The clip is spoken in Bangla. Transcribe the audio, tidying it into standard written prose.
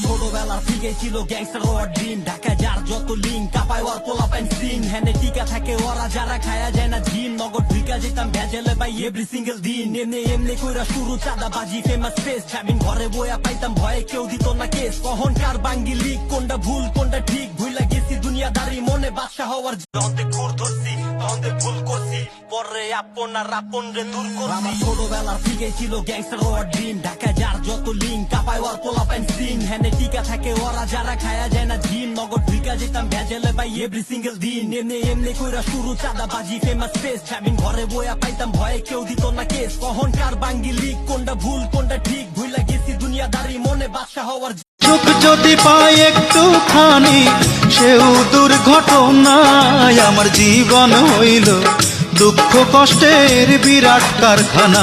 ছোটবেলা থেকে ছিল গ্যাংস্টার ওর ড্রিম, ঢাকা যার যত লিঙ্ক কাপায় ওর পোলাপাইন সিন, হ্যানে টিকা থাকে ওরা যারা খায়া যায় না জিন, নগদ ঢুকা যেতাম ভেজেলে ভাই এভরি সিঙ্গেল দিন, এমনি এমনি কইরা শুরু চাঁদাবাজি ফেমাস ফেস, হ্যাভিং ঘরে বইয়া পাইতাম ভয়ে কেউ দিত না কেস, কখন কার বাঙ্গি লিক কোনটা ভুল কোনটা ঠিক ভুইলা গেছি দুনিয়াদারি মনে বাদশা হওয়ার ভুল করছি পরে আপনার আপন রে দূর করছি। আমার ছোটবেলা থেকে ছিল গ্যাংস্টার ওর ড্রিম, ঢাকা যার যত লিঙ্ক কাপায় ওর পোলাপাইন সিন, হ্যানে টিকা থাকে ওরা যারা খায়া যায় না জিন, নগদ ঢুকা যেতাম ভেজেলে ভাই এভরি সিঙ্গেল দিন, এমনি এমনি কইরা শুরু চাঁদাবাজি ফেমাস ফেস, হ্যাভিং ঘরে বইয়া পাইতাম ভয়ে কেউ দিত না কেস, কখন কার বাঙ্গি লিক কোনটা ভুল কোনটা ঠিক ভুইলা গেছি দুনিয়াদারি মনে বাদশা হওয়ার। চোখ যদি পায় একটুখানি সেও দুর্ঘটনায়, আমার জীবন হইল দুঃখ কষ্টের বিরাট কারখানা।